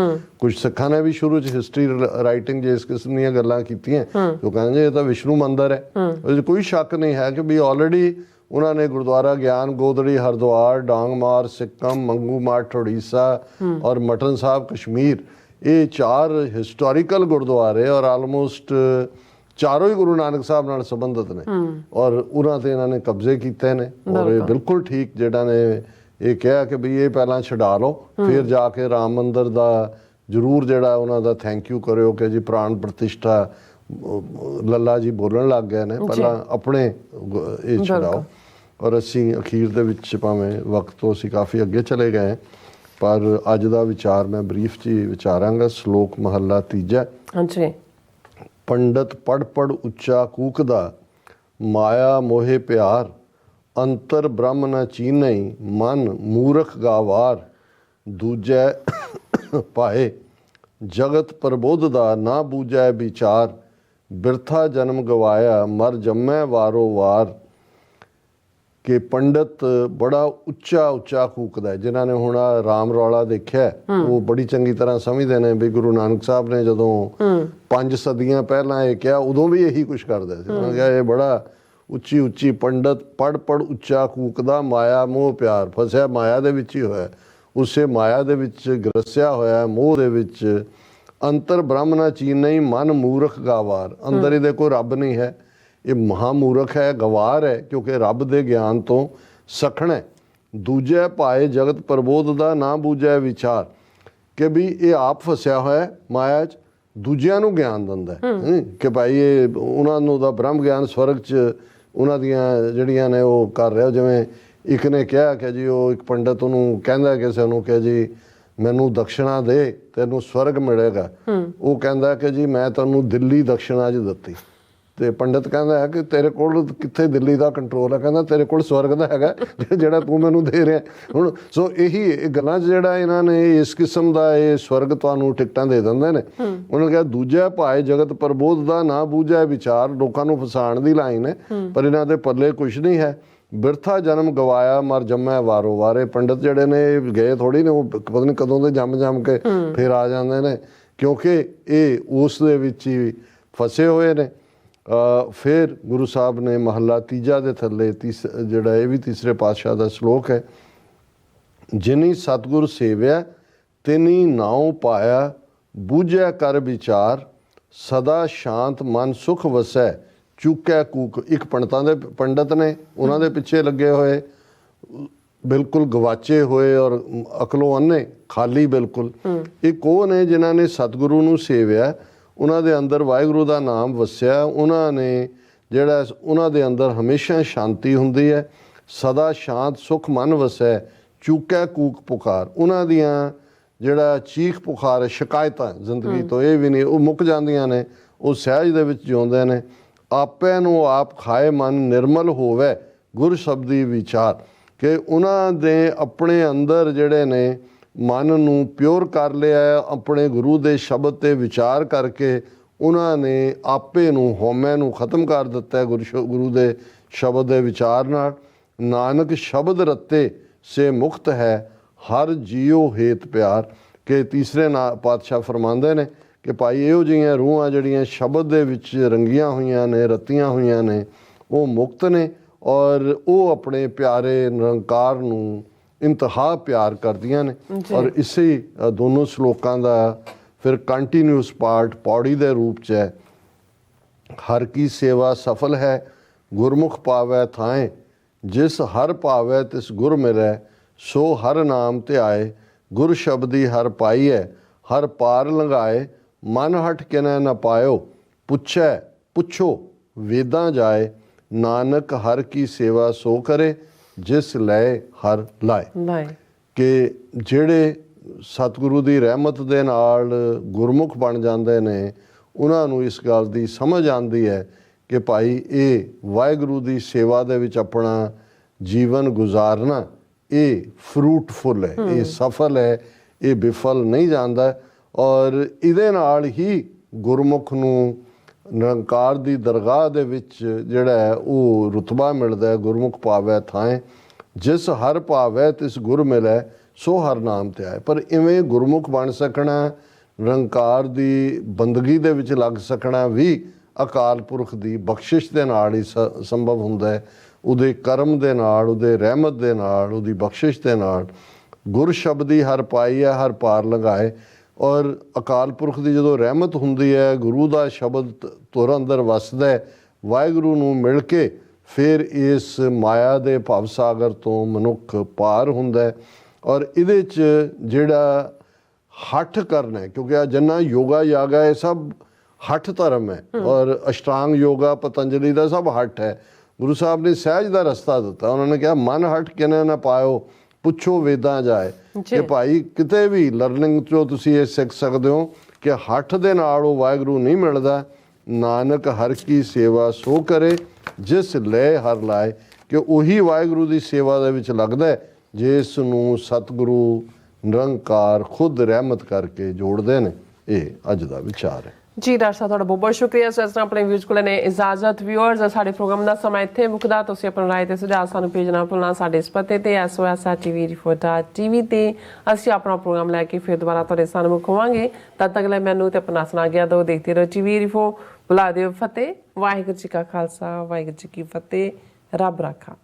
ਕੁਝ ਸਿੱਖਾਂ ਨੇ ਵੀ ਸ਼ੁਰੂ 'ਚ ਹਿਸਟਰੀ ਰਾਈਟਿੰਗ ਜੇ ਇਸ ਕਿਸਮ ਦੀਆਂ ਗੱਲਾਂ ਕੀਤੀਆਂ, ਉਹ ਕਹਿੰਦੇ ਇਹ ਤਾਂ ਵਿਸ਼ਨੂੰ ਮੰਦਿਰ ਹੈ। ਉਹਦੇ 'ਚ ਕੋਈ ਸ਼ੱਕ ਨਹੀਂ ਹੈ ਕਿ ਵੀ ਆਲਰੇਡੀ ਉਹਨਾਂ ਨੇ ਗੁਰਦੁਆਰਾ ਗਿਆਨ ਗੋਦੜੀ ਹਰਿਦੁਆਰ, ਡਾਂਗਮਾਰ ਸਿੱਕਮ, ਮੰਗੂ ਮੱਠ ਉੜੀਸਾ ਔਰ ਮਟਨ ਸਾਹਿਬ ਕਸ਼ਮੀਰ, ਇਹ 4 ਹਿਸਟੋਰੀਕਲ ਗੁਰਦੁਆਰੇ ਔਰ ਆਲਮੋਸਟ ਚਾਰੋਂ ਹੀ ਗੁਰੂ ਨਾਨਕ ਸਾਹਿਬ ਨਾਲ ਸੰਬੰਧਿਤ ਨੇ ਔਰ ਉਹਨਾਂ ਤੇ ਇਹਨਾਂ ਨੇ ਕਬਜ਼ੇ ਕੀਤੇ ਨੇ। ਔਰ ਇਹ ਬਿਲਕੁਲ ਠੀਕ ਜਿਹੜਾ ਨੇ ਇਹ ਕਿਹਾ ਕਿ ਵੀ ਇਹ ਪਹਿਲਾਂ ਛਡਾ ਲਓ, ਫਿਰ ਜਾ ਕੇ ਰਾਮ ਮੰਦਿਰ ਦਾ ਜ਼ਰੂਰ ਜਿਹੜਾ ਉਹਨਾਂ ਦਾ ਥੈਂਕ ਯੂ ਕਰਿਓ ਕਿ ਜੀ ਪ੍ਰਾਣ ਪ੍ਰਤਿਸ਼ਠਾ ਲੱਲਾ ਜੀ ਬੋਲਣ ਲੱਗ ਗਏ ਨੇ, ਪਹਿਲਾਂ ਆਪਣੇ ਇਹ ਛਡਾਓ। ਔਰ ਅਸੀਂ ਅਖੀਰ ਦੇ ਵਿੱਚ ਭਾਵੇਂ ਵਕਤ ਤੋਂ ਅਸੀਂ ਕਾਫੀ ਅੱਗੇ ਚਲੇ ਗਏ, ਪਰ ਅੱਜ ਦਾ ਵਿਚਾਰ ਮੈਂ ਬਰੀਫ 'ਚ ਹੀ ਵਿਚਾਰਾਂਗਾ। ਸ਼ਲੋਕ ਮਹੱਲਾ ਤੀਜਾ। ਹਾਂਜੀ। ਪੰਡਤ ਪੜ ਪੜ ਉੱਚਾ ਕੂਕਦਾ, ਮਾਇਆ ਮੋਹਿ ਪਿਆਰ, ਅੰਤਰ ਬ੍ਰਹਮ ਨ ਚੀਨਈ, ਮਨ ਮੂਰਖ ਗਾਵਾਰ, ਦੂਜੈ ਪਾਏ ਜਗਤ ਪ੍ਰਬੋਧਦਾ, ਨਾ ਬੂਝੈ ਵਿਚਾਰ, ਬਿਰਥਾ ਜਨਮ ਗਵਾਇਆ, ਮਰ ਜੰਮੈ ਵਾਰੋ ਵਾਰ। ਕਿ ਪੰਡਤ ਬੜਾ ਉੱਚਾ ਉੱਚਾ ਕੂਕਦਾ ਹੈ। ਜਿਨ੍ਹਾਂ ਨੇ ਹੁਣ ਰਾਮ ਰੌਲਾ ਦੇਖਿਆ ਉਹ ਬੜੀ ਚੰਗੀ ਤਰ੍ਹਾਂ ਸਮਝਦੇ ਨੇ ਵੀ ਗੁਰੂ ਨਾਨਕ ਸਾਹਿਬ ਨੇ ਜਦੋਂ 5 ਸਦੀਆਂ ਪਹਿਲਾਂ ਇਹ ਕਿਹਾ, ਉਦੋਂ ਵੀ ਇਹੀ ਕੁਛ ਕਰਦੇ ਸੀ। ਉਹਨਾਂ ਕਿਹਾ ਇਹ ਬੜਾ ਉੱਚੀ ਉੱਚੀ ਪੰਡਤ ਪੜ ਪੜ ਉੱਚਾ ਕੂਕਦਾ, ਮਾਇਆ ਮੋਹ ਪਿਆਰ, ਫਸਿਆ ਮਾਇਆ ਦੇ ਵਿੱਚ ਹੀ ਹੋਇਆ, ਉਸੇ ਮਾਇਆ ਦੇ ਵਿੱਚ ਗਰਸਿਆ ਹੋਇਆ, ਮੋਹ ਦੇ ਵਿੱਚ। ਅੰਤਰ ਬ੍ਰਹਮ ਨਾ ਚੀਨਈ, ਮਨ ਮੂਰਖ ਗਾਵਾਰ, ਅੰਦਰ ਇਹਦੇ ਕੋਈ ਰੱਬ ਨਹੀਂ ਹੈ, ਇਹ ਮਹਾਮੂਰਖ ਹੈ, ਗਵਾਰ ਹੈ, ਕਿਉਂਕਿ ਰੱਬ ਦੇ ਗਿਆਨ ਤੋਂ ਸਖਣਾ ਹੈ। ਦੂਜੇ ਪਾਏ ਜਗਤ ਪ੍ਰਬੋਧ ਦਾ, ਨਾ ਬੂਝੈ ਵਿਚਾਰ, ਕਿ ਵੀ ਇਹ ਆਪ ਫਸਿਆ ਹੋਇਆ ਮਾਇਆ 'ਚ, ਦੂਜਿਆਂ ਨੂੰ ਗਿਆਨ ਦਿੰਦਾ ਕਿ ਭਾਈ ਇਹ ਉਹਨਾਂ ਨੂੰ ਦਾ ਬ੍ਰਹਮ ਗਿਆਨ ਸਵਰਗ 'ਚ ਉਹਨਾਂ ਦੀਆਂ ਜਿਹੜੀਆਂ ਨੇ ਉਹ ਕਰ ਰਿਹਾ। ਜਿਵੇਂ ਇੱਕ ਨੇ ਕਿਹਾ ਕਿ ਜੀ ਉਹ ਇੱਕ ਪੰਡਤ ਉਹਨੂੰ ਕਹਿੰਦਾ ਕਿਸੇ ਨੂੰ ਕਿ ਜੀ ਮੈਨੂੰ ਦਕਸ਼ਣਾ ਦੇ, ਤੈਨੂੰ ਸਵਰਗ ਮਿਲੇਗਾ। ਉਹ ਕਹਿੰਦਾ ਕਿ ਜੀ ਮੈਂ ਤੈਨੂੰ ਦਿੱਲੀ ਦਕਸ਼ਣਾ 'ਚ ਦਿੱਤੀ। ਤੇ ਪੰਡਤ ਕਹਿੰਦਾ ਹੈ ਕਿ ਤੇਰੇ ਕੋਲ ਕਿੱਥੇ ਦਿੱਲੀ ਦਾ ਕੰਟਰੋਲ ਹੈ? ਕਹਿੰਦਾ ਤੇਰੇ ਕੋਲ ਸਵਰਗ ਦਾ ਹੈਗਾ ਜਿਹੜਾ ਤੂੰ ਮੈਨੂੰ ਦੇ ਰਿਹਾ। ਹੁਣ ਸੋ ਇਹੀ ਗੱਲਾਂ 'ਚ ਜਿਹੜਾ ਇਹਨਾਂ ਨੇ ਇਸ ਕਿਸਮ ਦਾ ਇਹ ਸਵਰਗ ਤੁਹਾਨੂੰ ਟਿਕਟਾਂ ਦੇ ਦਿੰਦੇ ਨੇ। ਉਹਨਾਂ ਕਿਹਾ ਦੂਜਾ ਭਾਏ ਜਗਤ ਪ੍ਰਬੋਧ ਦਾ, ਨਾ ਬੂਝੈ ਵਿਚਾਰ, ਲੋਕਾਂ ਨੂੰ ਫਸਾਉਣ ਦੀ ਲਾਈਨ ਹੈ, ਪਰ ਇਹਨਾਂ ਦੇ ਪੱਲੇ ਕੁਛ ਨਹੀਂ ਹੈ। ਬਿਰਥਾ ਜਨਮ ਗਵਾਇਆ, ਮਰ ਜੰਮੈ ਵਾਰੋ ਵਾਰ। ਇਹ ਪੰਡਤ ਜਿਹੜੇ ਨੇ ਗਏ ਥੋੜੀ ਨੇ, ਉਹ ਪਤਾ ਨਹੀਂ ਕਦੋਂ ਦੇ ਜੰਮ ਕੇ ਫਿਰ ਆ ਜਾਂਦੇ ਨੇ, ਕਿਉਂਕਿ ਇਹ ਉਸ ਦੇ ਵਿੱਚ ਹੀ ਫਸੇ ਹੋਏ ਨੇ। ਫਿਰ ਗੁਰੂ ਸਾਹਿਬ ਨੇ ਮਹੱਲਾ ਤੀਜਾ ਦੇ ਥੱਲੇ ਜਿਹੜਾ ਇਹ ਵੀ ਤੀਸਰੇ ਪਾਤਸ਼ਾਹ ਦਾ ਸ਼ਲੋਕ ਹੈ। ਜਿਨੀ ਸਤਿਗੁਰ ਸੇਵਿਆ ਤਿਨੀ ਨਾਉ ਪਾਇਆ, ਬੂਝੈ ਕਰ ਵਿਚਾਰ, ਸਦਾ ਸ਼ਾਂਤ ਮਨ ਸੁਖ ਵਸੈ, ਚੁੱਕੈ ਕੂਕ। ਇੱਕ ਪੰਡਤ ਨੇ, ਉਹਨਾਂ ਦੇ ਪਿੱਛੇ ਲੱਗੇ ਹੋਏ, ਬਿਲਕੁਲ ਗਵਾਚੇ ਹੋਏ ਔਰ ਅਕਲੋਂ ਅੰਨੇ, ਖਾਲੀ ਬਿਲਕੁਲ। ਇੱਕ ਉਹ ਨੇ ਜਿਨ੍ਹਾਂ ਨੇ ਸਤਿਗੁਰੂ ਨੂੰ ਸੇਵਿਆ, ਉਹਨਾਂ ਦੇ ਅੰਦਰ ਵਾਹਿਗੁਰੂ ਦਾ ਨਾਮ ਵਸਿਆ, ਉਹਨਾਂ ਨੇ ਜਿਹੜਾ ਉਹਨਾਂ ਦੇ ਅੰਦਰ ਹਮੇਸ਼ਾ ਸ਼ਾਂਤੀ ਹੁੰਦੀ ਹੈ, ਸਦਾ ਸ਼ਾਂਤ ਸੁਖ ਮਨ ਵਸੈ, ਚੂਕੈ ਕੂਕ ਪੁਕਾਰ। ਉਹਨਾਂ ਦੀਆਂ ਜਿਹੜਾ ਚੀਖ ਪੁਕਾਰ ਹੈ, ਸ਼ਿਕਾਇਤਾਂ ਜ਼ਿੰਦਗੀ ਤੋਂ ਇਹ ਵੀ ਨਹੀਂ, ਉਹ ਮੁੱਕ ਜਾਂਦੀਆਂ ਨੇ, ਉਹ ਸਹਿਜ ਦੇ ਵਿੱਚ ਜਿਉਂਦੇ ਨੇ। ਆਪੇ ਨੂੰ ਆਪ ਖਾਏ ਮਨ ਨਿਰਮਲ ਹੋਵੇ, ਗੁਰ ਸ਼ਬਦੀ ਵਿਚਾਰ। ਕਿ ਉਹਨਾਂ ਦੇ ਆਪਣੇ ਅੰਦਰ ਜਿਹੜੇ ਨੇ ਮਨ ਨੂੰ ਪਿਓਰ ਕਰ ਲਿਆ, ਆਪਣੇ ਗੁਰੂ ਦੇ ਸ਼ਬਦ 'ਤੇ ਵਿਚਾਰ ਕਰਕੇ ਉਹਨਾਂ ਨੇ ਆਪੇ ਨੂੰ, ਹਉਮੈ ਨੂੰ ਖਤਮ ਕਰ ਦਿੱਤਾ ਗੁਰੂ ਦੇ ਸ਼ਬਦ ਦੇ ਵਿਚਾਰ ਨਾਲ। ਨਾਨਕ ਸ਼ਬਦ ਰਤੇ ਸੇ ਮੁਕਤ ਹੈ, ਹਰ ਜੀਓ ਹੇਤ ਪਿਆਰ। ਕਿ ਤੀਸਰੇ ਪਾਤਸ਼ਾਹ ਫਰਮਾਉਂਦੇ ਨੇ ਕਿ ਭਾਈ ਇਹੋ ਜਿਹੀਆਂ ਰੂਹਾਂ ਜਿਹੜੀਆਂ ਸ਼ਬਦ ਦੇ ਵਿੱਚ ਰੰਗੀਆਂ ਹੋਈਆਂ ਨੇ, ਰੱਤੀਆਂ ਹੋਈਆਂ ਨੇ, ਉਹ ਮੁਕਤ ਨੇ ਔਰ ਉਹ ਆਪਣੇ ਪਿਆਰੇ ਨਿਰੰਕਾਰ ਨੂੰ ਇੰਤਹਾ ਪਿਆਰ ਕਰਦੀਆਂ ਨੇ। ਔਰ ਇਸੇ ਦੋਨੋਂ ਸ਼ਲੋਕਾਂ ਦਾ ਫਿਰ ਕੰਟੀਨਿਊਸ ਪਾਰਟ ਪੌੜੀ ਦੇ ਰੂਪ 'ਚ ਹੈ। ਹਰ ਕੀ ਸੇਵਾ ਸਫਲ ਹੈ, ਗੁਰਮੁਖ ਪਾਵੈ ਥਾਏ, ਜਿਸ ਹਰ ਭਾਵੈ ਤਿਸ ਗੁਰ ਮਿਲੈ, ਸੋ ਹਰ ਨਾਮ ਧਿਆਏ। ਗੁਰ ਸ਼ਬਦੀ ਹਰ ਪਾਈਐ, ਹਰ ਪਾਰ ਲੰਘਾਏ, ਮਨ ਹਟ ਕਿਨੈ ਨ ਪਾਇਓ, ਪੁੱਛੋ ਵੇਦਾਂ ਜਾਏ। ਨਾਨਕ ਹਰ ਕੀ ਸੇਵਾ ਸੋ ਕਰੇ, ਜਿਸ ਲੈ ਹਰ ਲਾਏ। ਕਿ ਜਿਹੜੇ ਸਤਿਗੁਰੂ ਦੀ ਰਹਿਮਤ ਦੇ ਨਾਲ ਗੁਰਮੁਖ ਬਣ ਜਾਂਦੇ ਨੇ, ਉਹਨਾਂ ਨੂੰ ਇਸ ਗੱਲ ਦੀ ਸਮਝ ਆਉਂਦੀ ਹੈ ਕਿ ਭਾਈ ਇਹ ਵਾਹਿਗੁਰੂ ਦੀ ਸੇਵਾ ਦੇ ਵਿੱਚ ਆਪਣਾ ਜੀਵਨ ਗੁਜ਼ਾਰਨਾ ਇਹ ਫਰੂਟਫੁਲ ਹੈ, ਇਹ ਸਫਲ ਹੈ, ਇਹ ਵਿਫਲ ਨਹੀਂ ਜਾਂਦਾ। ਔਰ ਇਹਦੇ ਨਾਲ ਹੀ ਗੁਰਮੁਖ ਨੂੰ ਨਿਰੰਕਾਰ ਦੀ ਦਰਗਾਹ ਦੇ ਵਿੱਚ ਜਿਹੜਾ ਹੈ ਉਹ ਰੁਤਬਾ ਮਿਲਦਾ ਹੈ। ਗੁਰਮੁਖ ਪਾਵੈ ਥਾਂ, ਜਿਸ ਹਰ ਭਾਵੈ ਤਿਸ ਗੁਰ ਮਿਲੈ, ਸੋ ਹਰ ਨਾਮ ਤੇ ਆਏ। ਪਰ ਇਵੇਂ ਗੁਰਮੁਖ ਬਣ ਸਕਣਾ, ਨਿਰੰਕਾਰ ਦੀ ਬੰਦਗੀ ਦੇ ਵਿੱਚ ਲੱਗ ਸਕਣਾ ਵੀ ਅਕਾਲ ਪੁਰਖ ਦੀ ਬਖਸ਼ਿਸ਼ ਦੇ ਨਾਲ ਹੀ ਸੰਭਵ ਹੁੰਦਾ ਹੈ। ਉਹਦੇ ਕਰਮ ਦੇ ਨਾਲ, ਉਹਦੇ ਰਹਿਮਤ ਦੇ ਨਾਲ, ਉਹਦੀ ਬਖਸ਼ਿਸ਼ ਦੇ ਨਾਲ। ਗੁਰ ਸ਼ਬਦੀ ਹਰ ਪਾਈ ਹੈ, ਹਰ ਪਾਰ ਲੰਘਾਏ। ਔਰ ਅਕਾਲ ਪੁਰਖ ਦੀ ਜਦੋਂ ਰਹਿਮਤ ਹੁੰਦੀ ਹੈ, ਗੁਰੂ ਦਾ ਸ਼ਬਦ ਤੁਰ ਅੰਦਰ ਵਸਦਾ ਹੈ, ਵਾਹਿਗੁਰੂ ਨੂੰ ਮਿਲ ਕੇ ਫਿਰ ਇਸ ਮਾਇਆ ਦੇ ਭਵ ਸਾਗਰ ਤੋਂ ਮਨੁੱਖ ਪਾਰ ਹੁੰਦਾ ਹੈ। ਔਰ ਇਹਦੇ 'ਚ ਜਿਹੜਾ ਹੱਠ ਕਰਨਾ ਹੈ, ਕਿਉਂਕਿ ਆ ਜਿੰਨਾ ਯੋਗਾ ਯਾਗਾ ਇਹ ਸਭ ਹੱਠ ਧਰਮ ਹੈ। ਔਰ ਅਸ਼ਟਾਂਗ ਯੋਗਾ ਪਤੰਜਲੀ ਦਾ ਸਭ ਹੱਠ ਹੈ। ਗੁਰੂ ਸਾਹਿਬ ਨੇ ਸਹਿਜ ਦਾ ਰਸਤਾ ਦਿੱਤਾ। ਉਹਨਾਂ ਨੇ ਕਿਹਾ ਮਨ ਹੱਠ ਕਿਨੇ ਨਾ ਪਾਇਓ, ਪੁੱਛੋ ਵੇਦਾਂ ਜਾਏ। ਕਿ ਭਾਈ ਕਿਤੇ ਵੀ ਲਰਨਿੰਗ 'ਚੋਂ ਤੁਸੀਂ ਇਹ ਸਿੱਖ ਸਕਦੇ ਹੋ ਕਿ ਹੱਠ ਦੇ ਨਾਲ ਉਹ ਵਾਹਿਗੁਰੂ ਨਹੀਂ ਮਿਲਦਾ। ਨਾਨਕ ਹਰ ਕੀ ਸੇਵਾ ਸੋ ਕਰੇ, ਜਿਸ ਲੈ ਹਰ ਲਾਏ। ਕਿ ਉਹੀ ਵਾਹਿਗੁਰੂ ਦੀ ਸੇਵਾ ਦੇ ਵਿੱਚ ਲੱਗਦਾ ਹੈ ਜਿਸ ਨੂੰ ਸਤਿਗੁਰੂ ਨਿਰੰਕਾਰ ਖੁਦ ਰਹਿਮਤ ਕਰਕੇ ਜੋੜਦੇ ਨੇ। ਇਹ ਅੱਜ ਦਾ ਵਿਚਾਰ ਹੈ ਜੀ। ਡਾਕਟਰ ਸਾਹਿਬ ਤੁਹਾਡਾ ਬਹੁਤ ਬਹੁਤ ਸ਼ੁਕਰੀਆ। ਸੋ ਇਸ ਤਰ੍ਹਾਂ ਆਪਣੇ ਵਿਊਜ਼ ਕੋਲ ਨੇ ਇਜਾਜ਼ਤ। ਵਿਊਅਰਸ, ਸਾਡੇ ਪ੍ਰੋਗਰਾਮ ਦਾ ਸਮਾਂ ਇੱਥੇ ਮੁੱਕਦਾ। ਤੁਸੀਂ ਆਪਣਾ ਰਾਏ ਤੇ ਸੁਝਾਅ ਸਾਨੂੰ ਭੇਜਣਾ ਭੁੱਲਣਾ ਸਾਡੇ ਇਸ ਪਤੇ ਤੇ SOS@tvrefor.tv ਤੇ ਅਸੀਂ ਆਪਣਾ ਪ੍ਰੋਗਰਾਮ ਲੈ ਕੇ ਫਿਰ ਦੁਬਾਰਾ ਤੁਹਾਡੇ ਸਾਹਮਣੇ ਮੁੱਖ ਹੋਵਾਂਗੇ। ਤਦ ਤੱਕ ਲਈ ਮੈਨੂੰ ਤੇ ਆਪਣਾ ਸੁਣਾ ਗਿਆ ਦੋ ਦੇਖਦੇ ਰਹੋ TV ਰਿਫੋ। ਬੁਲਾ ਦਿਓ ਫਤਿਹ। ਵਾਹਿਗੁਰੂ ਜੀ ਕਾ ਖਾਲਸਾ, ਵਾਹਿਗੁਰੂ ਜੀ ਕੀ ਫਤਿਹ। ਰੱਬ ਰਾਖਾ।